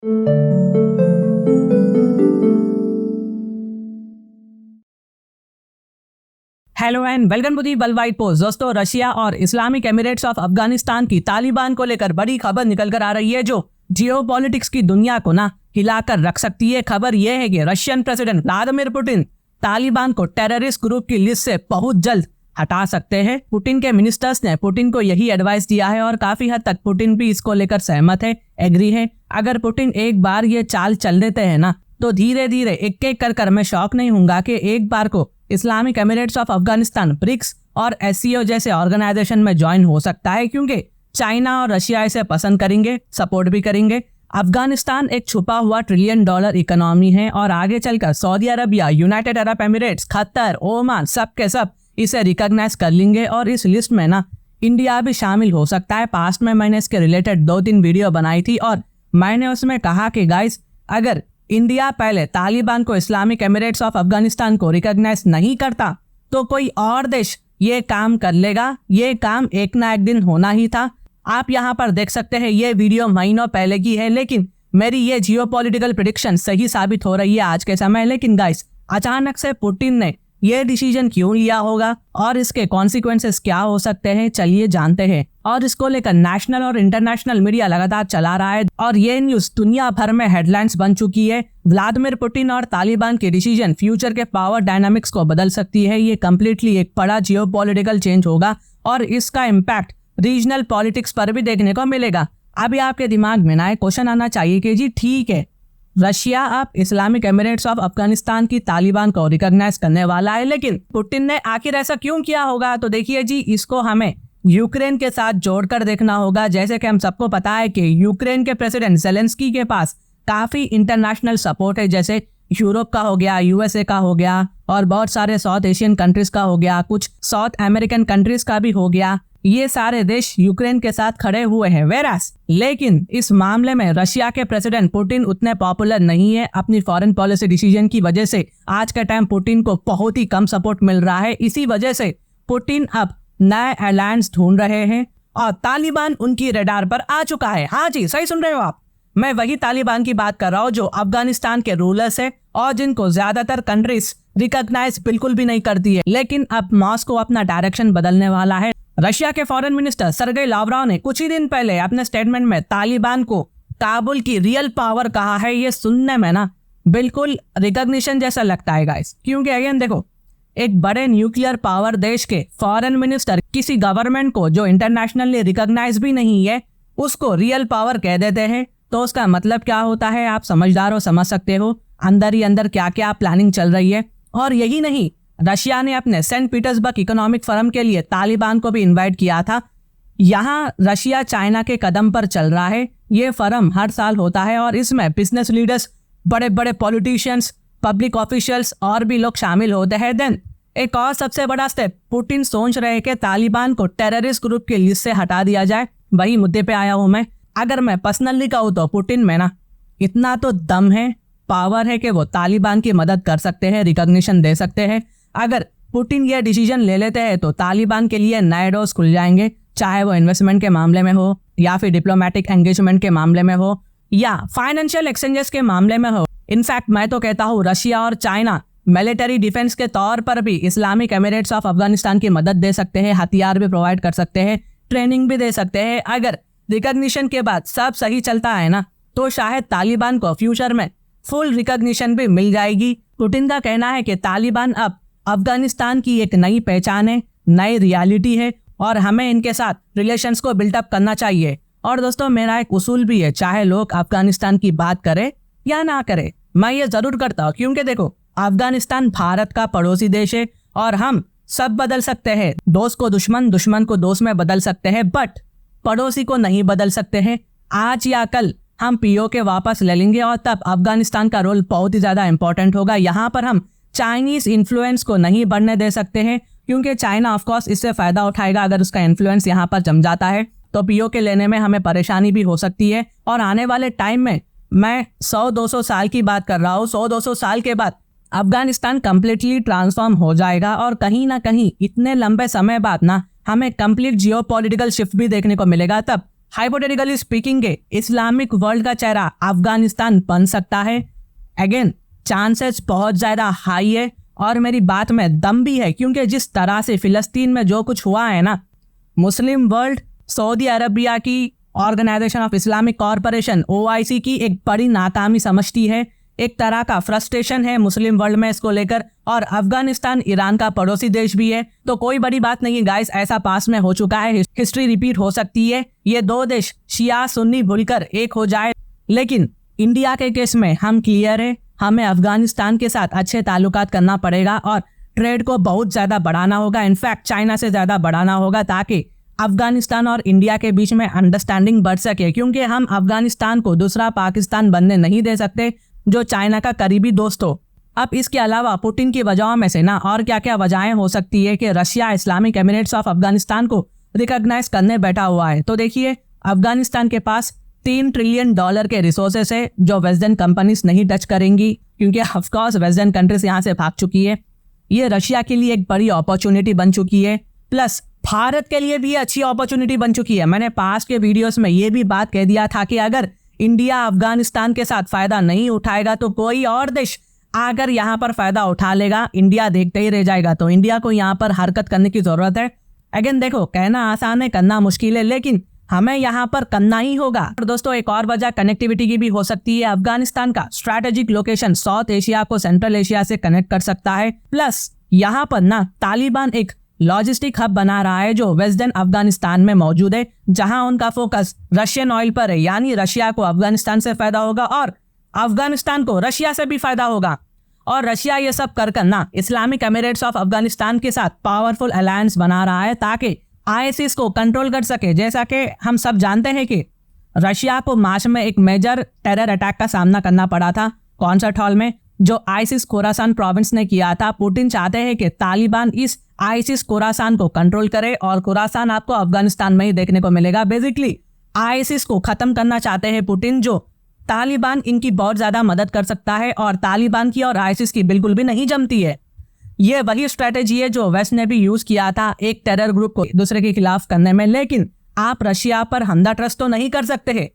Hello and welcome to the worldwide post. दोस्तों, Russia और Islamic Emirates of Afghanistan की तालिबान को लेकर बड़ी खबर निकल कर आ रही है जो जियोपॉलिटिक्स की दुनिया को हिलाकर रख सकती है। खबर यह है कि Russian president Vladimir Putin Taliban को टेररिस्ट ग्रुप की लिस्ट से बहुत जल्द हटा सकते हैं। पुतिन के मिनिस्टर्स ने पुतिन को यही एडवाइस दिया है और काफी हद तक पुतिन भी इसको लेकर सहमत है, एग्री है। अगर पुतिन एक बार ये चाल चल देते हैं तो धीरे धीरे एक एक कर मैं शॉक नहीं होऊंगा कि एक बार को Islamic Emirates of Afghanistan BRICS और एससीओ जैसे ऑर्गेनाइजेशन में ज्वाइन हो सकता है, क्योंकि चाइना और रशिया इसे पसंद करेंगे, सपोर्ट भी करेंगे। अफगानिस्तान एक छुपा हुआ $1 ट्रिलियन इकोनॉमी है और आगे चलकर Saudi Arabia, United Arab Emirates, Qatar, Oman सब के सब इसे रिकॉग्नाइज कर लेंगे और इस लिस्ट में इंडिया भी शामिल हो सकता है। पास्ट में मैंने इसके रिलेटेड 2-3 वीडियो बनाई थी और मैंने उसमें कहा कि गाइस, अगर इंडिया पहले तालिबान को इस्लामिक एमिरेट्स ऑफ अफगानिस्तान को रिकॉग्नाइज नहीं करता तो कोई और देश ये काम कर लेगा। ये काम एक ना एक दिन होना ही था। आप यहाँ पर देख सकते हैं, ये वीडियो महीनों पहले की है, लेकिन मेरी ये जियोपॉलिटिकल प्रेडिक्शन सही साबित हो रही है आज के समय। लेकिन गाइस, अचानक से पुतिन ने ये डिसीजन क्यों लिया होगा और इसके कॉन्सिक्वेंसेस क्या हो सकते हैं, चलिए जानते हैं। और इसको लेकर नेशनल और इंटरनेशनल मीडिया लगातार चला रहा है और ये न्यूज दुनिया भर में हेडलाइंस बन चुकी है। व्लादिमीर पुतिन और तालिबान के डिसीजन फ्यूचर के पावर डायनामिक्स को बदल सकती है। ये कम्प्लीटली एक बड़ा जियोपॉलिटिकल चेंज होगा और इसका इम्पैक्ट रीजनल पॉलिटिक्स पर भी देखने को मिलेगा। अभी आपके दिमाग में एक क्वेश्चन आना चाहिए कि जी ठीक है, रशिया अब इस्लामिक एमिरेट्स ऑफ अफगानिस्तान की तालिबान को रिकॉग्नाइज करने वाला है, लेकिन पुतिन ने आखिर ऐसा क्यों किया होगा? तो देखिए जी, इसको हमें यूक्रेन के साथ जोड़कर देखना होगा। जैसे कि हम सबको पता है कि यूक्रेन के प्रेसिडेंट ज़ेलेंस्की के पास काफी इंटरनेशनल सपोर्ट है, जैसे यूरोप का हो गया, यूएसए का हो गया और बहुत सारे साउथ एशियन कंट्रीज का हो गया, कुछ साउथ अमेरिकन कंट्रीज का भी हो गया। ये सारे देश यूक्रेन के साथ खड़े हुए हैं। वेरास लेकिन इस मामले में रशिया के प्रेसिडेंट पुतिन उतने पॉपुलर नहीं है। अपनी फॉरेन पॉलिसी डिसीजन की वजह से आज के टाइम पुतिन को बहुत ही कम सपोर्ट मिल रहा है। इसी वजह से पुतिन अब नए अलायंस ढूंढ रहे हैं और तालिबान उनकी रडार पर आ चुका है। हाँ जी, सही सुन रहे हो आप। मैं वही तालिबान की बात कर रहा हूँ जो अफगानिस्तान के रूलर्स है और जिनको ज्यादातर कंट्रीज रिकॉग्नाइज बिल्कुल भी नहीं करती है। लेकिन अब मॉस्को अपना डायरेक्शन बदलने वाला है। रशिया के फॉरेन मिनिस्टर सर्गेई लावरोव ने कुछ ही दिन पहले अपने स्टेटमेंट में तालिबान को काबुल की रियल पावर कहा है। ये सुनने में बिल्कुल रिकॉग्निशन जैसा लगता है गाइस, क्योंकि अगेन देखो, एक बड़े न्यूक्लियर पावर देश के फॉरेन मिनिस्टर किसी गवर्नमेंट को जो इंटरनेशनली रिकॉग्नाइज भी नहीं है उसको रियल पावर कह देते हैं, तो उसका मतलब क्या होता है? आप समझदार हो, समझ सकते हो अंदर ही अंदर क्या क्या प्लानिंग चल रही है। और यही नहीं, रशिया ने अपने सेंट पीटर्सबर्ग इकोनॉमिक फोरम के लिए तालिबान को भी इनवाइट किया था। यहाँ रशिया चाइना के कदम पर चल रहा है। ये फोरम हर साल होता है और इसमें बिजनेस लीडर्स, बड़े बड़े पॉलिटिशियंस, पब्लिक ऑफिशियल्स और भी लोग शामिल होते हैं। देन एक और सबसे बड़ा स्टेप, पुतिन सोच रहे हैं कि तालिबान को टेररिस्ट ग्रुप की लिस्ट से हटा दिया जाए। वही मुद्दे पे आया हूं मैं। अगर मैं पर्सनली कहूँ तो पुतिन में इतना तो दम है, पावर है कि वो तालिबान की मदद कर सकते हैं, रिकॉग्निशन दे सकते हैं। अगर पुतिन ये डिसीजन ले लेते हैं तो तालिबान के लिए नए डोर्स खुल जाएंगे, चाहे वो इन्वेस्टमेंट के मामले में हो या फिर डिप्लोमेटिक एंगेजमेंट के मामले में हो या फाइनेंशियल एक्सचेंजेस के मामले में हो। इनफैक्ट मैं तो कहता हूँ रशिया और चाइना मिलिट्री डिफेंस के तौर पर भी इस्लामिक एमिरेट्स ऑफ अफगानिस्तान की मदद दे सकते हैं, हथियार भी प्रोवाइड कर सकते हैं, ट्रेनिंग भी दे सकते हैं। अगर रिकॉग्निशन के बाद सब सही चलता है तो शायद तालिबान को फ्यूचर में फुल रिकॉग्निशन भी मिल जाएगी। पुतिन का कहना है कि तालिबान अब अफगानिस्तान की एक नई पहचान है, नई रियलिटी है और हमें इनके साथ रिलेशंस को बिल्डअप करना चाहिए। और दोस्तों, मेरा एक उसूल भी है, चाहे लोग अफगानिस्तान की बात करें या ना करें, मैं ये जरूर करता हूँ, क्योंकि देखो, अफगानिस्तान भारत का पड़ोसी देश है और हम सब बदल सकते हैं। दोस्त को दुश्मन, दुश्मन को दोस्त में बदल सकते हैं, बट पड़ोसी को नहीं बदल सकते हैं। आज या कल हम पीओके वापस ले लेंगे और तब अफगानिस्तान का रोल बहुत ही ज्यादा इंपॉर्टेंट होगा। यहाँ पर हम चाइनीज इन्फ्लुएंस को नहीं बढ़ने दे सकते हैं, क्योंकि चाइना ऑफ कोर्स इससे फायदा उठाएगा। अगर उसका इन्फ्लुएंस यहाँ पर जम जाता है तो पीओके लेने में हमें परेशानी भी हो सकती है। और आने वाले टाइम में, मैं 100-200 साल की बात कर रहा हूँ, 100-200 साल के बाद अफगानिस्तान कम्प्लीटली ट्रांसफॉर्म हो जाएगा और कहीं ना कहीं इतने लंबे समय बाद हमें कंप्लीट जियोपॉलिटिकल शिफ्ट भी देखने को मिलेगा। तब हाइपोथेटिकली स्पीकिंग के इस्लामिक वर्ल्ड का चेहरा अफगानिस्तान बन सकता है। अगेन चांसेस बहुत ज़्यादा हाई है और मेरी बात में दम भी है, क्योंकि जिस तरह से फ़िलिस्तीन में जो कुछ हुआ है ना, मुस्लिम वर्ल्ड सऊदी अरबिया की organisation of Islamic corporation OIC की एक बड़ी नाकामी समझती है। एक तरह का फ्रस्ट्रेशन है मुस्लिम वर्ल्ड में इसको लेकर, और अफगानिस्तान ईरान का पड़ोसी देश भी है, तो कोई बड़ी बात नहीं है गाइस, ऐसा पास में हो चुका है, हिस्ट्री रिपीट हो सकती है। ये दो देश शिया सुन्नी भूलकर एक हो जाए। लेकिन इंडिया के केस में हम क्लियर है, हमें अफगानिस्तान के साथ अच्छे ताल्लुकात करना पड़ेगा और ट्रेड को बहुत ज़्यादा बढ़ाना होगा, इनफैक्ट चाइना से ज़्यादा बढ़ाना होगा, ताकि अफगानिस्तान और इंडिया के बीच में अंडरस्टैंडिंग बढ़ सके। क्योंकि हम अफगानिस्तान को दूसरा पाकिस्तान बनने नहीं दे सकते जो चाइना का करीबी दोस्त हो। अब इसके अलावा पुतिन की वजहों में से ना और क्या क्या वजहें हो सकती है कि Russia Islamic Emirates of Afghanistan को रिकॉग्नाइज करने बैठा हुआ है। तो देखिए, अफगानिस्तान के पास $3 ट्रिलियन के रिसोर्सेस है जो वेस्टर्न कंपनीज नहीं टच करेंगी, क्योंकि ऑफकोर्स वेस्टर्न कंट्रीज यहाँ से भाग चुकी है। ये रशिया के लिए एक बड़ी अपॉर्चुनिटी बन चुकी है, प्लस भारत के लिए भी अच्छी अपॉर्चुनिटी बन चुकी है। मैंने पास्ट के वीडियोस में ये भी बात कह दिया था कि अगर इंडिया अफगानिस्तान के साथ फायदा नहीं उठाएगा तो कोई और देश अगर यहाँ पर फायदा उठा लेगा, इंडिया देखते ही रह जाएगा। तो इंडिया को यहाँ पर हरकत करने की जरूरत है। अगेन देखो, कहना आसान है, करना मुश्किल है, लेकिन हमें यहाँ पर करना ही होगा। और दोस्तों, एक और वजह कनेक्टिविटी की भी हो सकती है। अफगानिस्तान का स्ट्रैटेजिक लोकेशन साउथ एशिया को सेंट्रल एशिया से कनेक्ट कर सकता है, प्लस यहाँ पर ना तालिबान एक लॉजिस्टिक हब बना रहा है जो वेस्टर्न अफगानिस्तान में मौजूद है, जहां उनका फोकस रशियन ऑयल पर है। यानी रशिया को अफगानिस्तान से फायदा होगा और अफगानिस्तान को रशिया से भी फायदा होगा। और रशिया ये सब कर ना इस्लामिक एमिरेट्स ऑफ अफगानिस्तान के साथ पावरफुल अलायंस बना रहा है ताकि ISIS को कंट्रोल कर सके। जैसा कि हम सब जानते हैं कि रशिया को मार्च में एक मेजर टेरर अटैक का सामना करना पड़ा था कॉन्सर्ट हॉल में, जो ISIS खोरासान प्रोविंस ने किया था। पुतिन चाहते हैं कि तालिबान इस ISIS खोरासान को कंट्रोल करे और खोरासान आपको अफगानिस्तान में ही देखने को मिलेगा। बेसिकली ISIS को खत्म करना चाहते हैं पुतिन, जो तालिबान इनकी बहुत ज्यादा मदद कर सकता है और तालिबान की और ISIS की बिल्कुल भी नहीं जमती है। ये वही स्ट्रेटेजी है जो वेस्ट ने भी यूज किया था एक टेरर ग्रुप को दूसरे के खिलाफ करने में। लेकिन आप रशिया पर अंधा ट्रस्ट तो नहीं कर सकते हैं,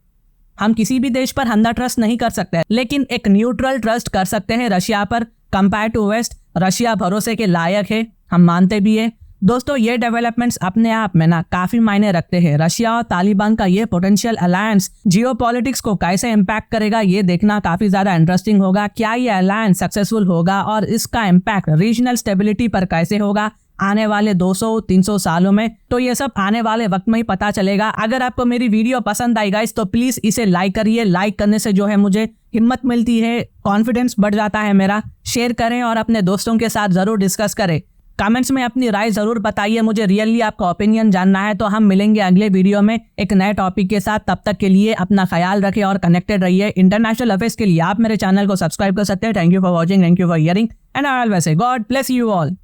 हम किसी भी देश पर अंधा ट्रस्ट नहीं कर सकते, लेकिन एक न्यूट्रल ट्रस्ट कर सकते हैं रशिया पर। कंपेयर टू वेस्ट, रशिया भरोसे के लायक है, हम मानते भी है। दोस्तों, ये डेवलपमेंट्स अपने आप में ना काफी मायने रखते हैं। रशिया और तालिबान का ये पोटेंशियल अलायंस जियोपॉलिटिक्स को कैसे इम्पैक्ट करेगा, ये देखना काफी ज्यादा इंटरेस्टिंग होगा। क्या ये अलायंस सक्सेसफुल होगा और इसका इम्पैक्ट रीजनल स्टेबिलिटी पर कैसे होगा आने वाले 200-300 सालों में, तो ये सब आने वाले वक्त में ही पता चलेगा। अगर आपको मेरी वीडियो पसंद आई गाइस तो प्लीज इसे लाइक करिए। लाइक करने से जो है मुझे हिम्मत मिलती है, कॉन्फिडेंस बढ़ जाता है मेरा। शेयर करें और अपने दोस्तों के साथ जरूर डिस्कस करें। कमेंट्स में अपनी राय जरूर बताइए, मुझे रियली आपका ओपिनियन जानना है। तो हम मिलेंगे अगले वीडियो में एक नए टॉपिक के साथ। तब तक के लिए अपना ख्याल रखें और कनेक्टेड रहिए। इंटरनेशनल अफेयर्स के लिए आप मेरे चैनल को सब्सक्राइब कर सकते हैं। Thank you for watching, thank you for hearing and I always say God bless you all.